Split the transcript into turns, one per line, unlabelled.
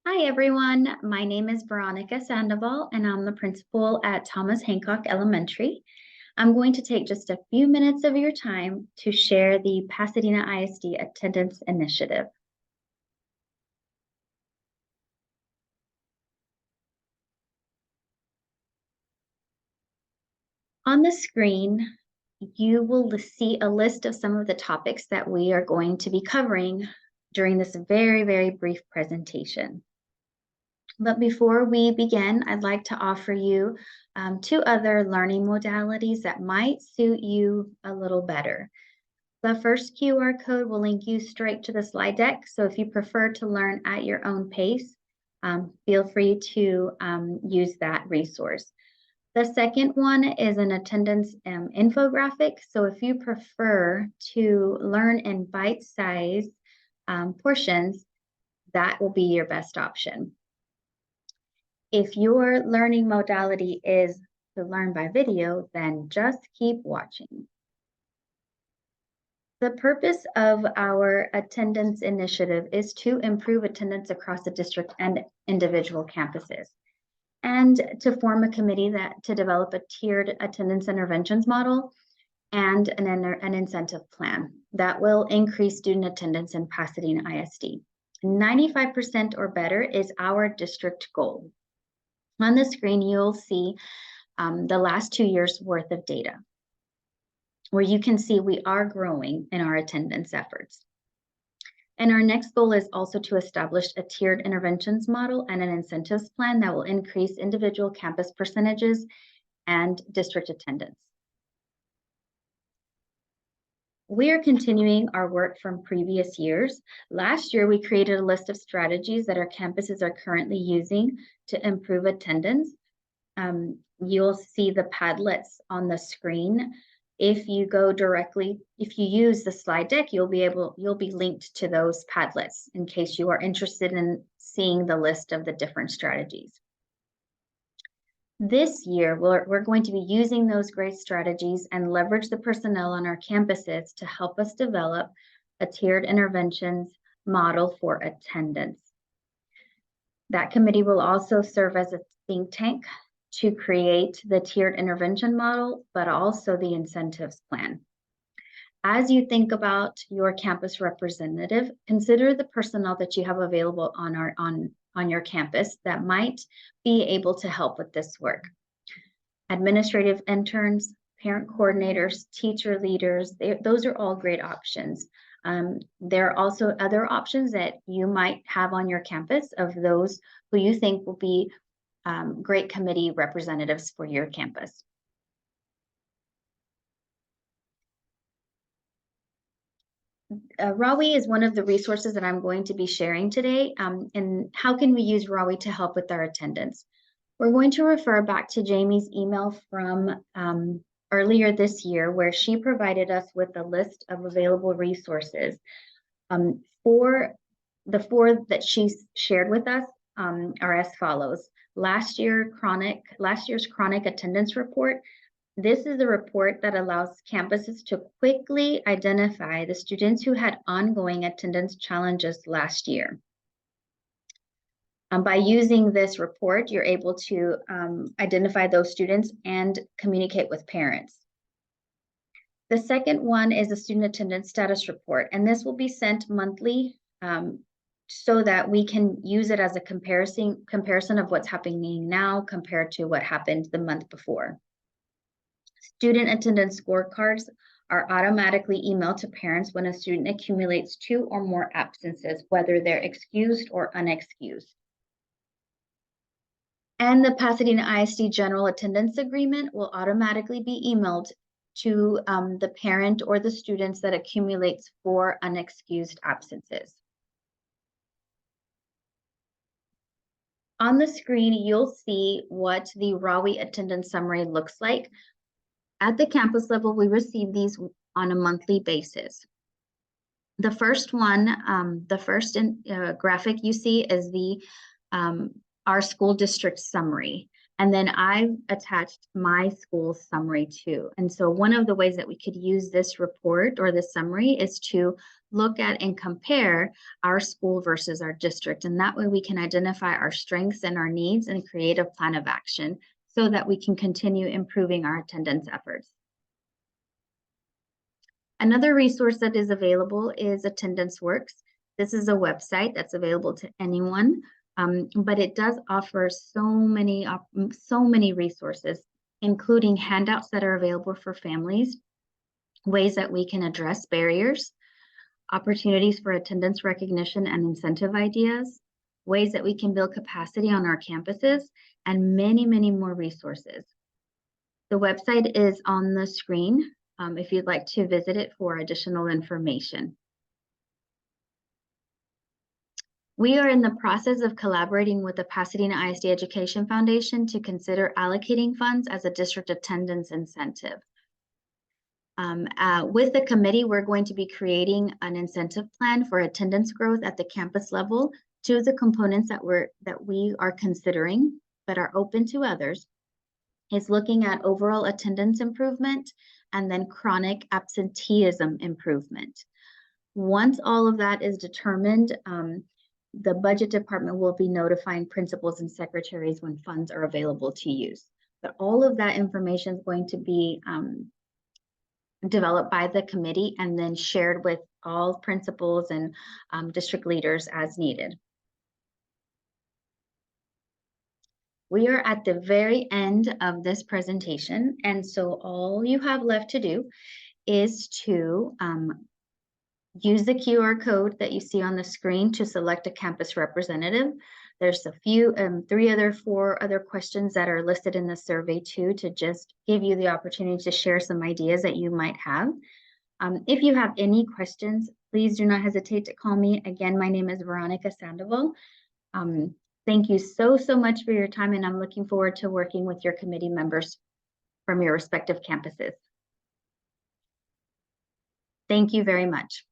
Hi, everyone. My name is Veronica Sandoval, and I'm the principal at Thomas Hancock Elementary. I'm going to take just a few minutes of your time to share the Pasadena ISD Attendance Initiative. On the screen, you will see a list of some of the topics that we are going to be covering during this very, very brief presentation. But before we begin, I'd like to offer you two other learning modalities that might suit you a little better. The first QR code will link you straight to the slide deck. So if you prefer to learn at your own pace, feel free to use that resource. The second one is an attendance infographic. So if you prefer to learn in bite-sized portions, that will be your best option. If your learning modality is to learn by video, then just keep watching. The purpose of our attendance initiative is to improve attendance across the district and individual campuses, and to form a committee to develop a tiered attendance interventions model and an incentive plan that will increase student attendance in Pasadena ISD. 95% or better is our district goal. On the screen, you'll see the last 2 years worth of data, where you can see we are growing in our attendance efforts. And our next goal is also to establish a tiered interventions model and an incentives plan that will increase individual campus percentages and district attendance. We are continuing our work from previous years. Last year, we created a list of strategies that our campuses are currently using to improve attendance. You'll see the Padlets on the screen. If you use the slide deck, you'll be linked to those Padlets in case you are interested in seeing the list of the different strategies. This year, we're going to be using those great strategies and leverage the personnel on our campuses to help us develop a tiered interventions model for attendance. That committee will also serve as a think tank to create the tiered intervention model, but also the incentives plan. As you think about your campus representative, consider the personnel that you have available on your campus that might be able to help with this work. Administrative interns, parent coordinators, teacher leaders, those are all great options. There are also other options that you might have on your campus of those who you think will be great committee representatives for your campus. RAWI is one of the resources that I'm going to be sharing today. And how can we use RAWI to help with our attendance? We're going to refer back to Jamie's email from earlier this year, where she provided us with a list of available resources. For the four that she shared with us are as follows. Last year's chronic attendance report. This is a report that allows campuses to quickly identify the students who had ongoing attendance challenges last year. By using this report, you're able to identify those students and communicate with parents. The second one is a student attendance status report, and this will be sent monthly so that we can use it as a comparison of what's happening now compared to what happened the month before. Student attendance scorecards are automatically emailed to parents when a student accumulates 2 or more absences, whether they're excused or unexcused. And the Pasadena ISD General Attendance Agreement will automatically be emailed to the parent or the students that accumulates 4 unexcused absences. On the screen, you'll see what the RAWI attendance summary looks like. At the campus level, we receive these on a monthly basis. The first one, graphic you see is the our school district summary. And then I've attached my school summary too. And so one of the ways that we could use this report or this summary is to look at and compare our school versus our district. And that way we can identify our strengths and our needs and create a plan of action so that we can continue improving our attendance efforts. Another resource that is available is Attendance Works. This is a website that's available to anyone, but it does offer so many resources, including handouts that are available for families, ways that we can address barriers, opportunities for attendance recognition and incentive ideas, ways that we can build capacity on our campuses, and many, many more resources. The website is on the screen if you'd like to visit it for additional information. We are in the process of collaborating with the Pasadena ISD Education Foundation to consider allocating funds as a district attendance incentive. With the committee, we're going to be creating an incentive plan for attendance growth at the campus level. Two of the components that we are considering, but are open to others, is looking at overall attendance improvement and then chronic absenteeism improvement. Once all of that is determined, the budget department will be notifying principals and secretaries when funds are available to use. But all of that information is going to be developed by the committee and then shared with all principals and district leaders as needed. We are at the very end of this presentation, and so all you have left to do is to use the QR code that you see on the screen to select a campus representative. There's a few, 4 other questions that are listed in the survey too, to just give you the opportunity to share some ideas that you might have. If you have any questions, please do not hesitate to call me. Again, my name is Veronica Sandoval. Thank you so much for your time, and I'm looking forward to working with your committee members from your respective campuses. Thank you very much.